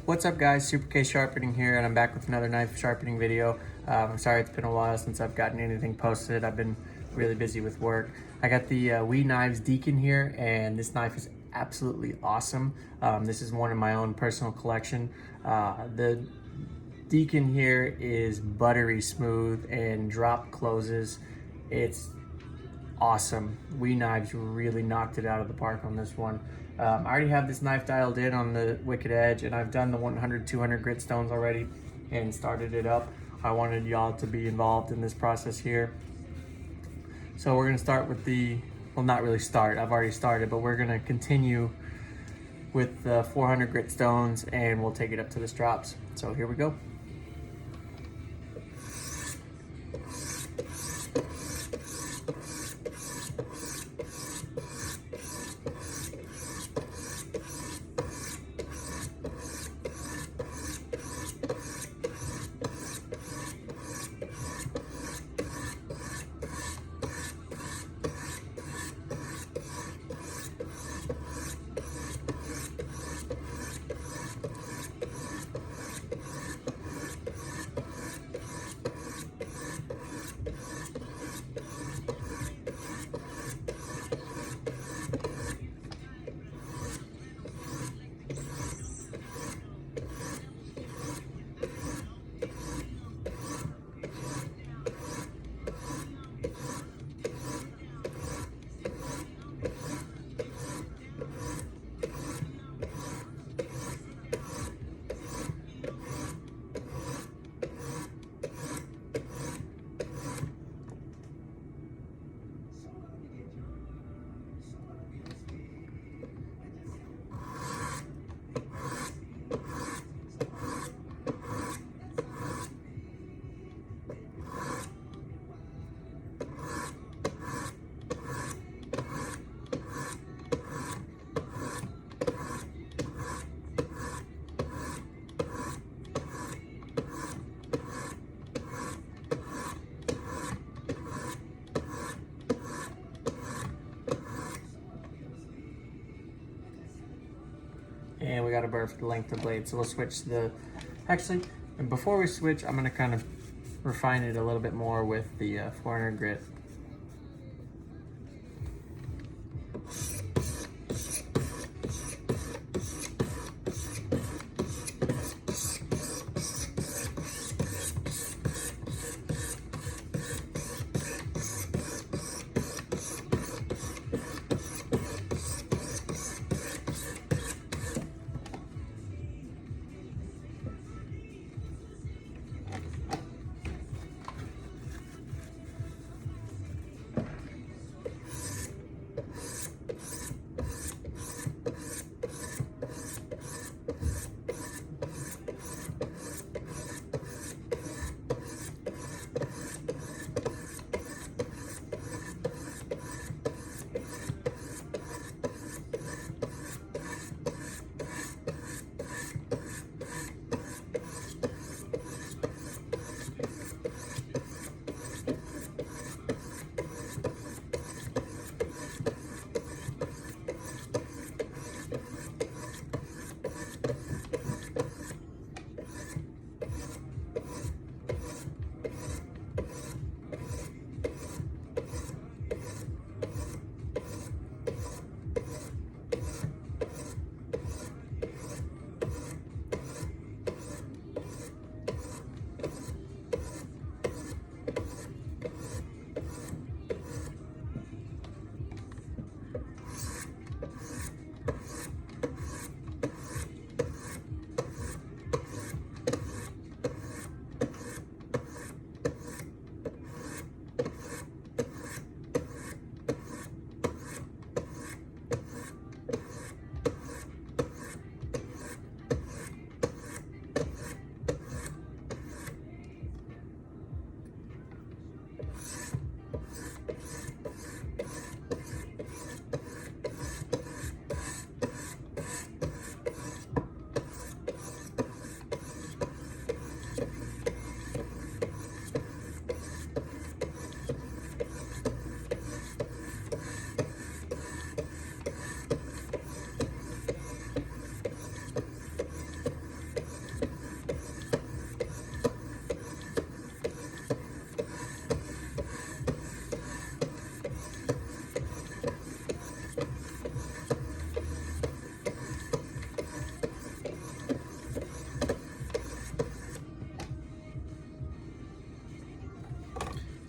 What's up guys, Super K Sharpening here, and I'm back with another knife sharpening video. I'm sorry it's been a while since I've gotten anything posted. I've been really busy with work. I got the Knives Deacon here, and this knife is absolutely awesome. This is one in my own personal collection. The Deacon here is buttery smooth and drop closes. It's awesome. Knives really knocked it out of the park on this one. I already have this knife dialed in on the Wicked Edge, and I've done the 100, 200 grit stones already and started it up. I wanted y'all to be involved in this process here. So we're gonna start with well, not really start, I've already started, but we're gonna continue with the 400 grit stones, and we'll take it up to the drops. So here we go. And we got a perfect length of blade, so we'll switch and before we switch, I'm gonna kind of refine it a little bit more with the 400 grit.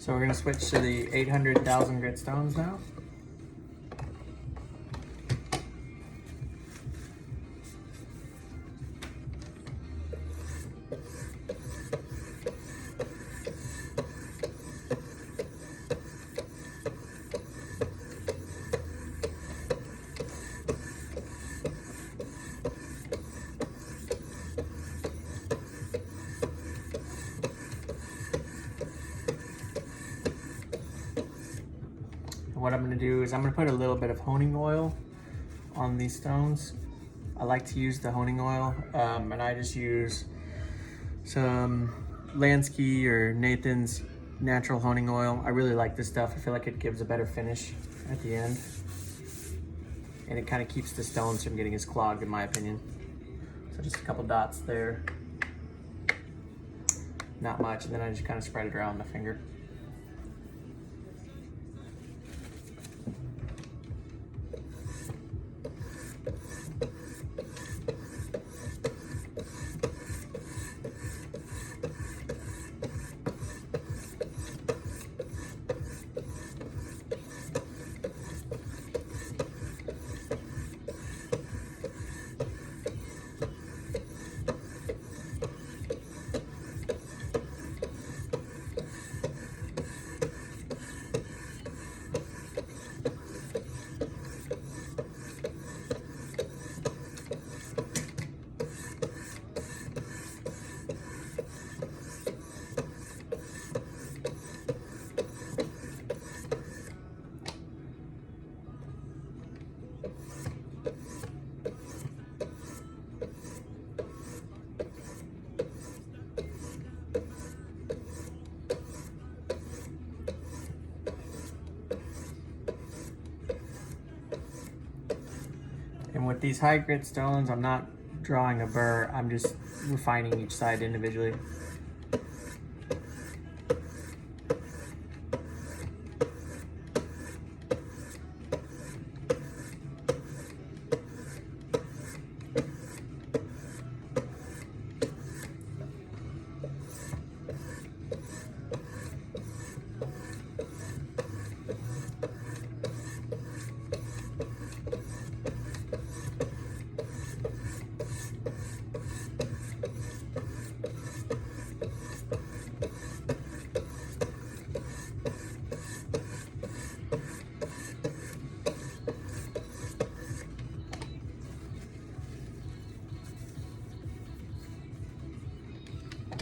So we're gonna switch to the 800,000 grit stones now. What I'm gonna do is I'm gonna put a little bit of honing oil on these stones. I like to use the honing oil, and I just use some Lansky or Nathan's natural honing oil. I really like this stuff. I feel like it gives a better finish at the end. And it kind of keeps the stones from getting as clogged, in my opinion. So just a couple dots there. Not much, and then I just kind of spread it around my finger. And with these high grit stones, I'm not drawing a burr, I'm just refining each side individually.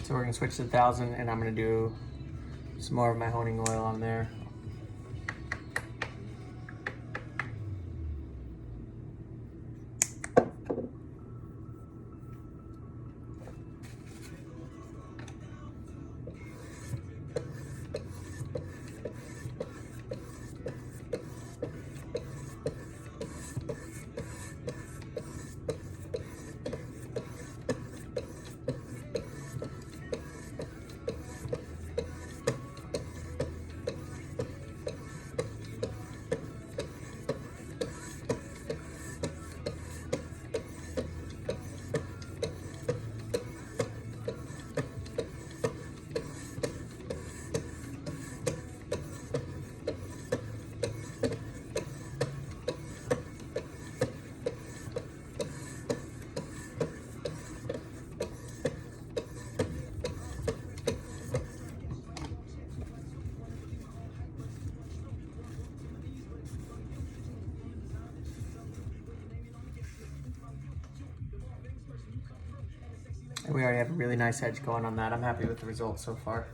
So we're gonna switch to 1,000 and I'm gonna do some more of my honing oil on there. And we already have a really nice edge going on that. I'm happy with the results so far.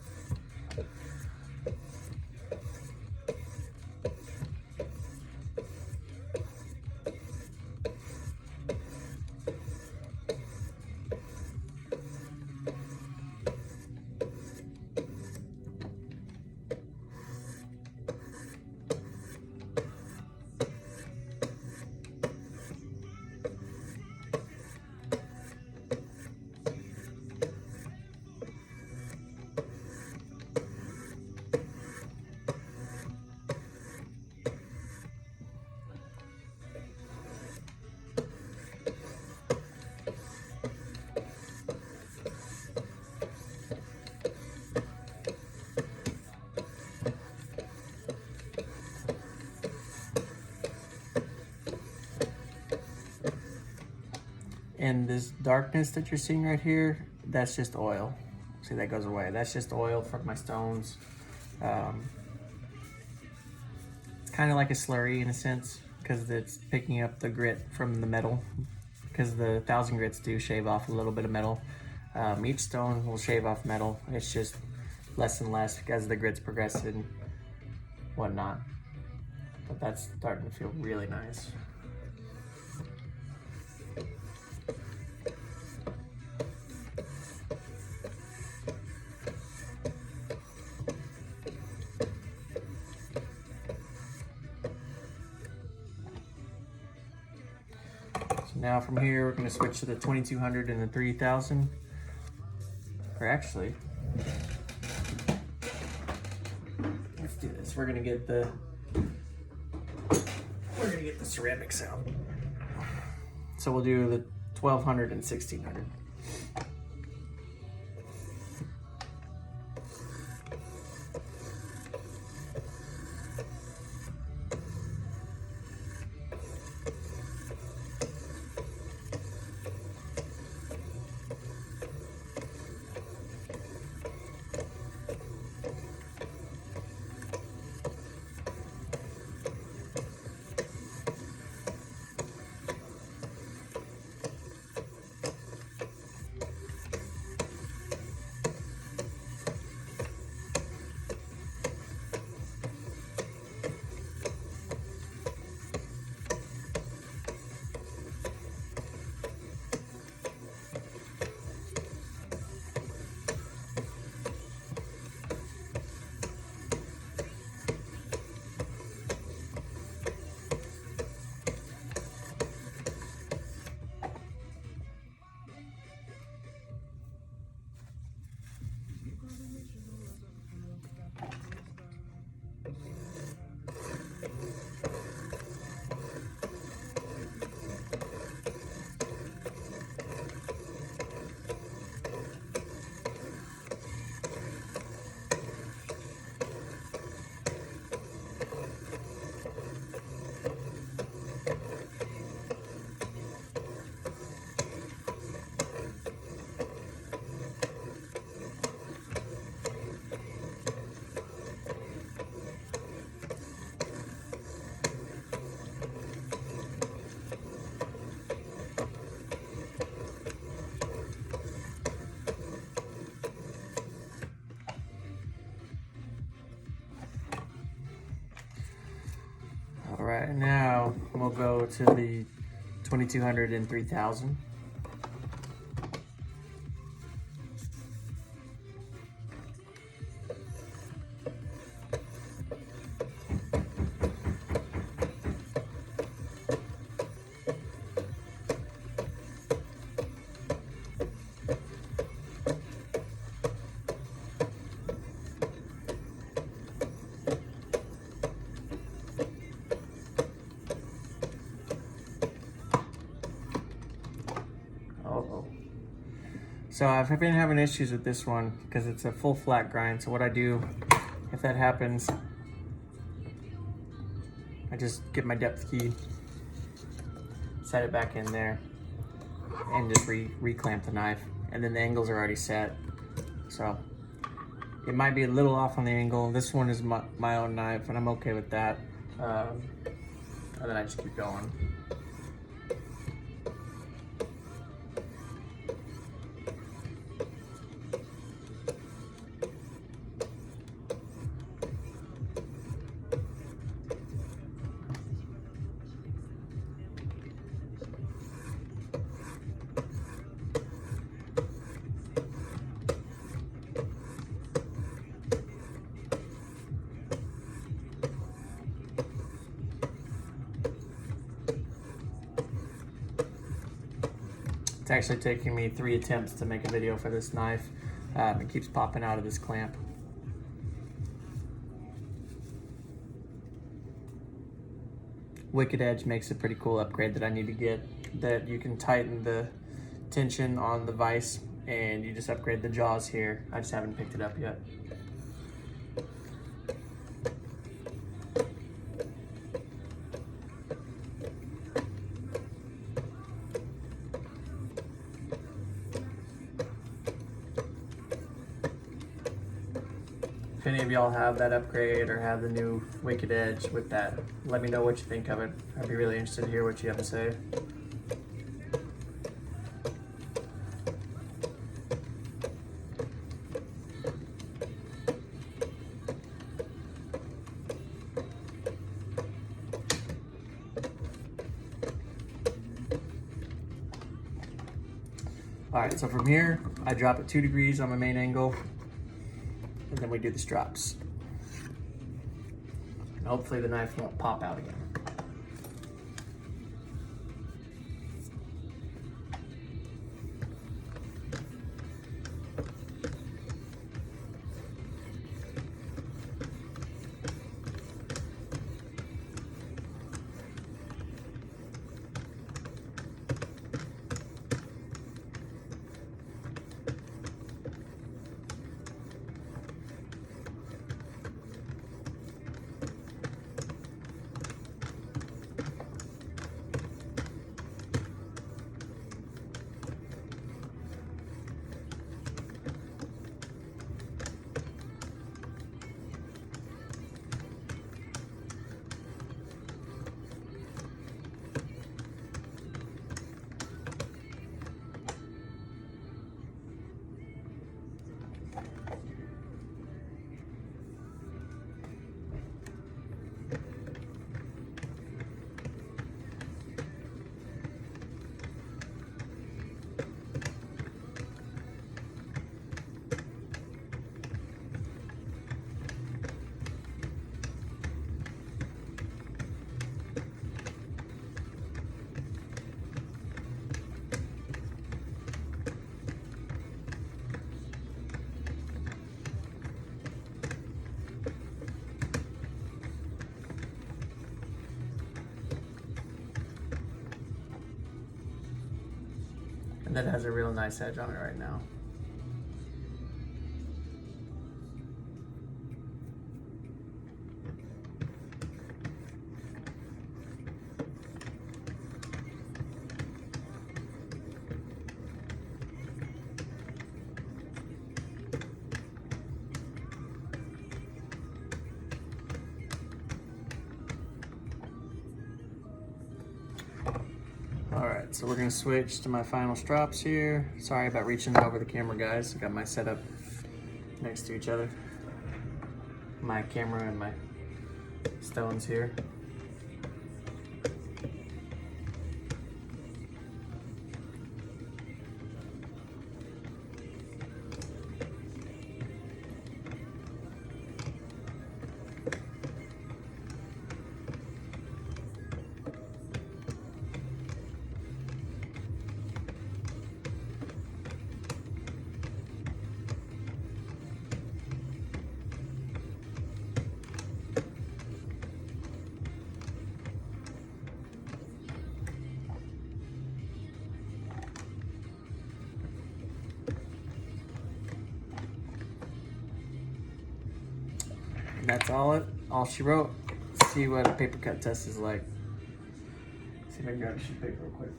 And this darkness that you're seeing right here, that's just oil. See, that goes away. That's just oil from my stones. It's kind of like a slurry in a sense, because it's picking up the grit from the metal, because the 1,000 grits do shave off a little bit of metal. Each stone will shave off metal. It's just less and less as the grits progress and whatnot. But that's starting to feel really nice. So now from here, we're gonna switch to the 2200 and the 3000. Or actually, let's do this. We're gonna get the ceramics out. So we'll do the 1200 and 1600. All right, now we'll go to the 2200 and 3000. So I've been having issues with this one because it's a full flat grind. So what I do, if that happens, I just get my depth key, set it back in there, and just re-clamp the knife. And then the angles are already set. So it might be a little off on the angle. This one is my own knife, and I'm okay with that. And then I just keep going. It's actually taking me 3 attempts to make a video for this knife. It keeps popping out of this clamp. Wicked Edge makes a pretty cool upgrade that I need to get, that you can tighten the tension on the vise and you just upgrade the jaws here. I just haven't picked it up yet. any of y'all have that upgrade or have the new Wicked Edge with that, let me know what you think of it. I'd be really interested to hear what you have to say. All right, so from here, I drop it 2 degrees on my main angle, and then we do the drops. And hopefully the knife won't pop out again. And that has a real nice edge on it right now. Alright, so we're going to switch to my final strops here. Sorry about reaching over the camera, guys. I got my setup next to each other. My camera and my stones here. And that's all she wrote. Let's see what a paper cut test is like. See if I can grab a sheet of paper real quick.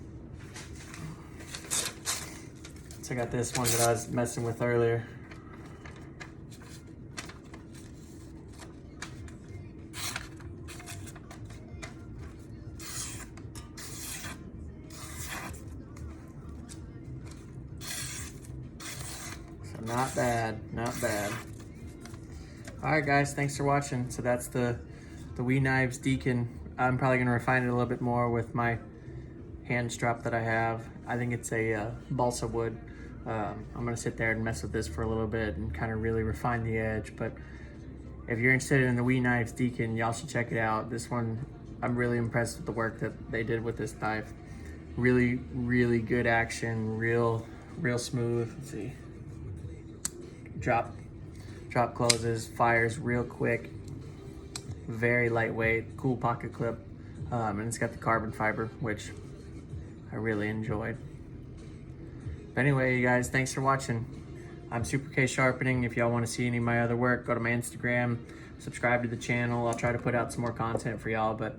So I got this one that I was messing with earlier. So not bad, not bad. All right, guys, thanks for watching. So that's the Knives Deacon. I'm probably gonna refine it a little bit more with my hand strap that I have. I think it's a balsa wood. I'm gonna sit there and mess with this for a little bit and kind of really refine the edge. But if you're interested in the Knives Deacon, y'all should check it out. This one, I'm really impressed with the work that they did with this knife. Really, really good action, real smooth. Let's see. Drop closes, fires real quick, very lightweight, cool pocket clip, and it's got the carbon fiber, which I really enjoyed. But anyway, you guys, thanks for watching. I'm Super K Sharpening. If y'all want to see any of my other work, go to my Instagram, subscribe to the channel. I'll try to put out some more content for y'all, but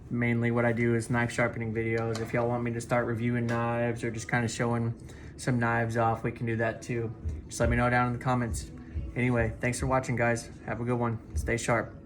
mainly what I do is knife sharpening videos. If y'all want me to start reviewing knives or just kind of showing some knives off, we can do that too. Just let me know down in the comments. Anyway, thanks for watching, guys. Have a good one. Stay sharp.